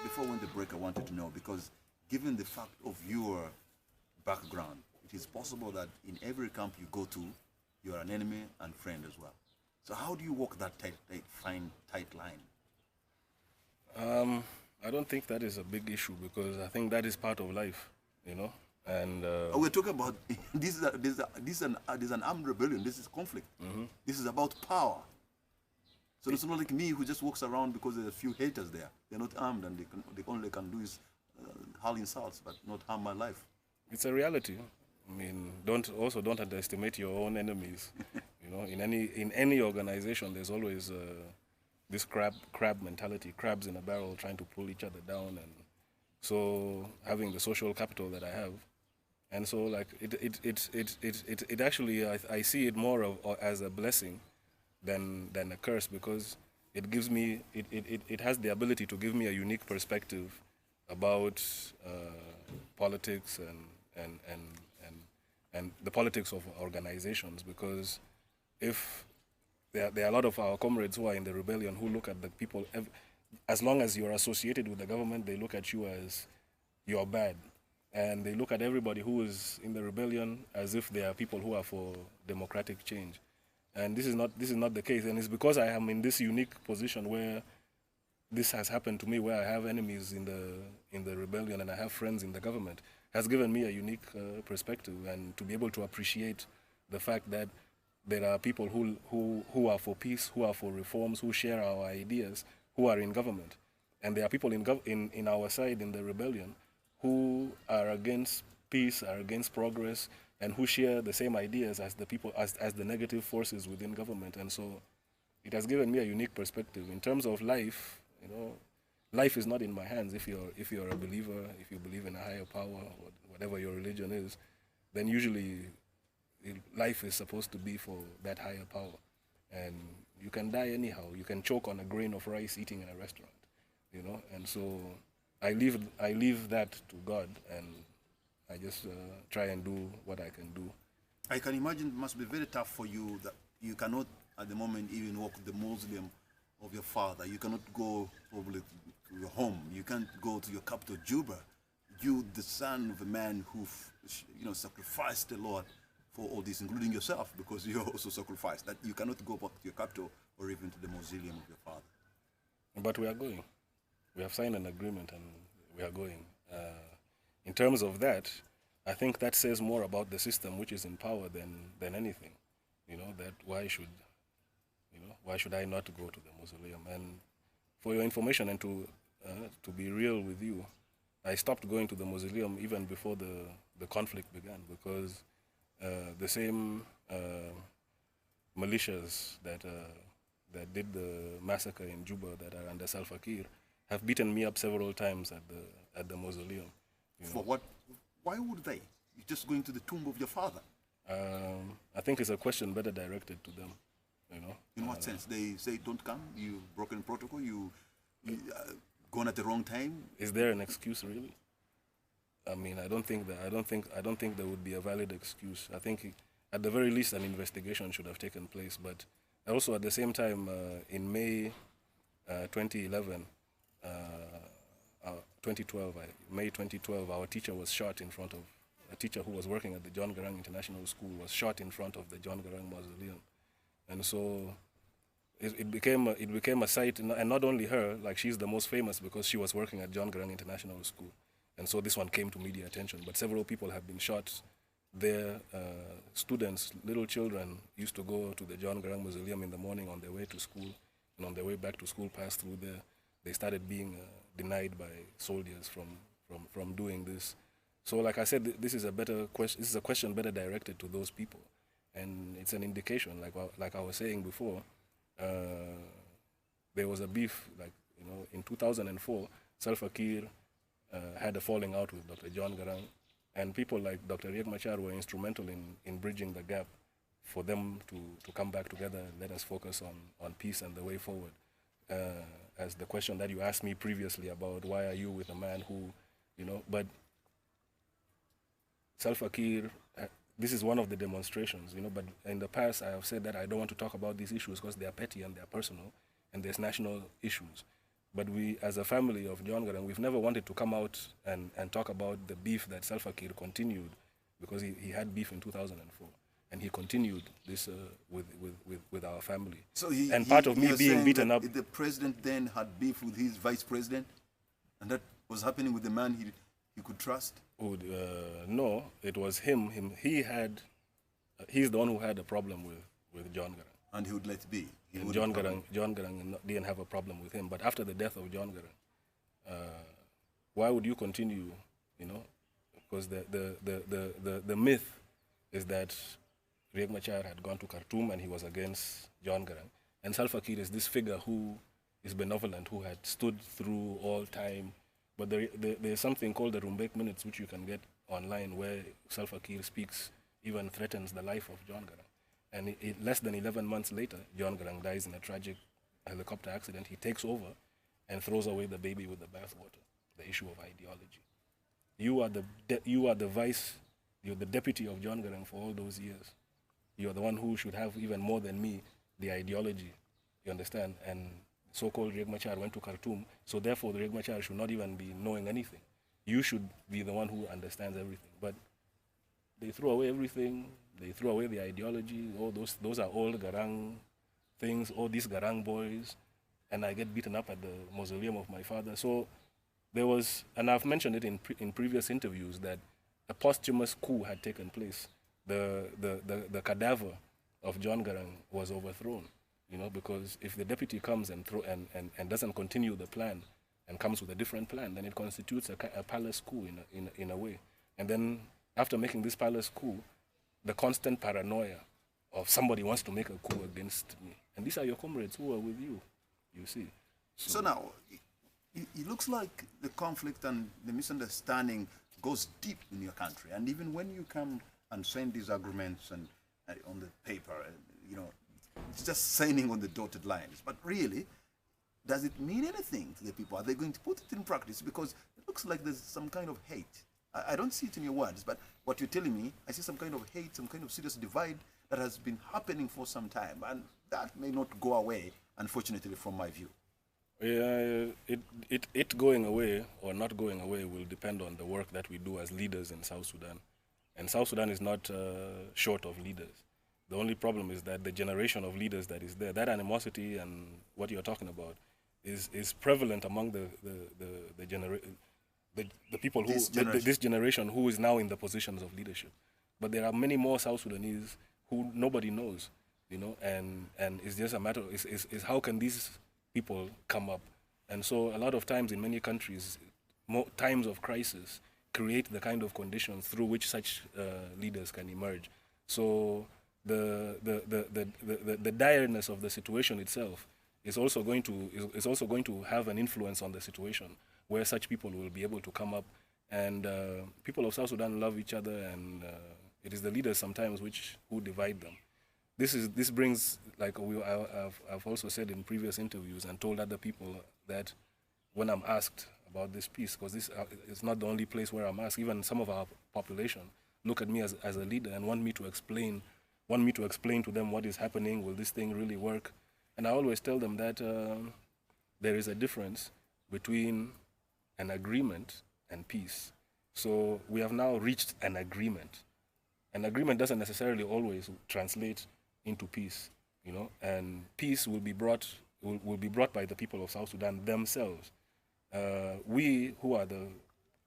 Before we went the break, I wanted to know, because given the fact of your background, it is possible that in every camp you go to, you are an enemy and friend as well. So how do you walk that tight line? I don't think that is a big issue because I think that is part of life, you know. And We're talking about this is an armed rebellion. This is conflict. This is about power. So it's not like me who just walks around because there's a few haters there. They're not armed, and they only can do is hurl insults, but not harm my life. it's a reality. I mean, don't underestimate your own enemies. You know, in any organization, there's always this crab mentality, crabs in a barrel trying to pull each other down, and so having the social capital that I have, and so like it actually I see it more as a blessing than a curse, because it gives me it has the ability to give me a unique perspective about politics and the politics of organizations, because if there are a lot of our comrades who are in the rebellion who look at the people, as long as you're associated with the government, they look at you as you're bad. And they look at everybody who is in the rebellion as if they are people who are for democratic change. And this is not the case. And it's because I am in this unique position where this has happened to me, where I have enemies in the rebellion and I have friends in the government, has given me a unique perspective, and to be able to appreciate the fact that there are people who are for peace, who are for reforms, who share our ideas, who are in government. And there are people in our side in the rebellion who are against peace, are against progress, and who share the same ideas as the people, as the negative forces within government. And so it has given me a unique perspective. In terms of life, you know, life is not in my hands. If you're a believer, if you believe in a higher power, or whatever your religion is, then usually life is supposed to be for that higher power. And you can die anyhow. You can choke on a grain of rice eating in a restaurant, you know. And so I leave that to God, and I just try and do what I can do. I can imagine it must be very tough for you that you cannot at the moment even walk the mausoleum of your father. You cannot go probably to your home. You can't go to your capital, Juba. You, the son of a man who, sacrificed a lot for all this, including yourself, because you also sacrificed. That you cannot go back to your capital or even to the mausoleum of your father. But we are going. We have signed an agreement, and we are going. In terms of that, I think that says more about the system which is in power than anything. You know, that why should I not go to the mausoleum? And for your information, and to be real with you, I stopped going to the mausoleum even before the conflict began, because the same militias that did the massacre in Juba, that are under Salva Kiir, have beaten me up several times at the mausoleum. For what? Why would they? You're just going to the tomb of your father. I think it's a question better directed to them. You know. In what sense? They say don't come. You broken protocol. You gone at the wrong time. Is there an excuse really? I mean, I don't think there would be a valid excuse. I think at the very least an investigation should have taken place. But also at the same time, in May 2011. 2012, our teacher was shot in front of, a teacher who was working at the John Garang International School was shot in front of the John Garang Mausoleum. And so it became a sight, and not only her, like she's the most famous because she was working at John Garang International School. And so this one came to media attention, but several people have been shot there. Students, little children, used to go to the John Garang Mausoleum in the morning on their way to school, and on their way back to school, passed through there. They started being denied by soldiers from doing this. So, like I said, this is a better question. This is a question better directed to those people, and it's an indication. Like I was saying before, there was a beef. Like in 2004, Salva Kiir had a falling out with Dr. John Garang, and people like Dr. Riek Machar were instrumental in bridging the gap for them to come back together and let us focus on peace and the way forward. As the question that you asked me previously about why are you with a man who, but Salva Kiir, this is one of the demonstrations, but in the past I have said that I don't want to talk about these issues because they are petty and they are personal and there's national issues. But we, as a family of John Garang, we've never wanted to come out and talk about the beef that Salva Kiir continued, because he had beef in 2004. And he continued this with our family. So part of me being beaten up. The president then had beef with his vice president, and that was happening with the man he could trust? No, it was him. He's the one who had a problem with John Garang. And he would let be. John Garang didn't have a problem with him. But after the death of John Garang, why would you continue? Because the myth is that Riek Machar had gone to Khartoum and he was against John Garang. And Salva Kiir is this figure who is benevolent, who had stood through all time. But there's something called the Rumbek Minutes, which you can get online, where Salva Kiir speaks, even threatens the life of John Garang. And less than 11 months later, John Garang dies in a tragic helicopter accident. He takes over and throws away the baby with the bathwater, the issue of ideology. You're the deputy of John Garang for all those years. You're the one who should have, even more than me, the ideology. You understand? And so-called Riek Machar went to Khartoum, so therefore the Riek Machar should not even be knowing anything. You should be the one who understands everything. But they threw away everything. They threw away the ideology. All those are old Garang things, all these Garang boys. And I get beaten up at the mausoleum of my father. So there was, and I've mentioned it in previous interviews, that a posthumous coup had taken place. The cadaver of John Garang was overthrown, because if the deputy comes and doesn't continue the plan and comes with a different plan, then it constitutes a palace coup in a way. And then after making this palace coup, the constant paranoia of somebody wants to make a coup against me. And these are your comrades who are with you, you see. So now, it looks like the conflict and the misunderstanding goes deep in your country. And even when you come and sign these agreements and on the paper, it's just signing on the dotted lines. But really, does it mean anything to the people? Are they going to put it in practice? Because it looks like there's some kind of hate. I don't see it in your words, but what you're telling me, I see some kind of hate, some kind of serious divide that has been happening for some time. And that may not go away, unfortunately, from my view. Yeah, it going away or not going away will depend on the work that we do as leaders in South Sudan. And South Sudan is not short of leaders. The only problem is that the generation of leaders that is there, that animosity and what you're talking about, is prevalent among the people who this generation who is now in the positions of leadership. But there are many more South Sudanese who nobody knows, and it's just a matter is how can these people come up. And so a lot of times in many countries, times of crisis create the kind of conditions through which such leaders can emerge. So the direness of the situation itself is also going to have an influence on the situation where such people will be able to come up. And people of South Sudan love each other, and it is the leaders sometimes who divide them. This brings, like I've also said in previous interviews and told other people that when I'm asked about this peace, because this is not the only place where I'm asked. Even some of our population look at me as a leader and want me to explain to them what is happening. Will this thing really work? And I always tell them that there is a difference between an agreement and peace. So we have now reached an agreement. An agreement doesn't necessarily always translate into peace, and peace will be brought by the people of South Sudan themselves. We, who are the,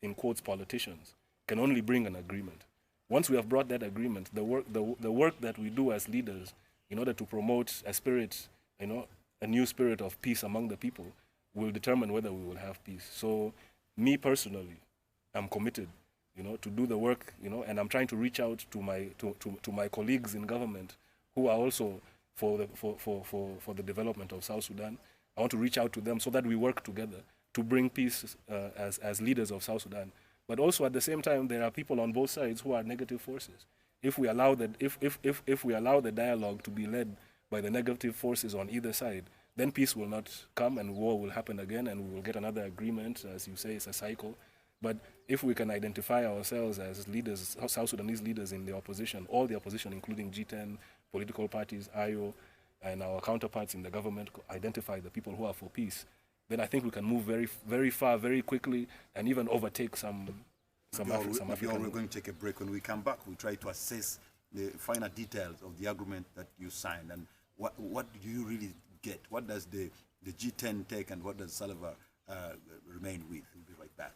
in quotes, politicians, can only bring an agreement. Once we have brought that agreement, the work that we do as leaders in order to promote a spirit, a new spirit of peace among the people, will determine whether we will have peace. So me personally, I'm committed, to do the work, and I'm trying to reach out to my colleagues in government who are also for the development of South Sudan. I want to reach out to them so that we work together to bring peace as leaders of South Sudan. But also at the same time, there are people on both sides who are negative forces. If we allow if we allow the dialogue to be led by the negative forces on either side, then peace will not come and war will happen again, and we will get another agreement. As you say, it's a cycle. But if we can identify ourselves as leaders, South Sudanese leaders in the opposition, all the opposition, including G10, political parties, IO, and our counterparts in the government, identify the people who are for peace, then I think we can move very, very far, very quickly, and even overtake some African. We're going to take a break. When we come back, we try to assess the finer details of the agreement that you signed, and what do you really get? What does the G10 take, and what does Salva remain with? We'll be right back.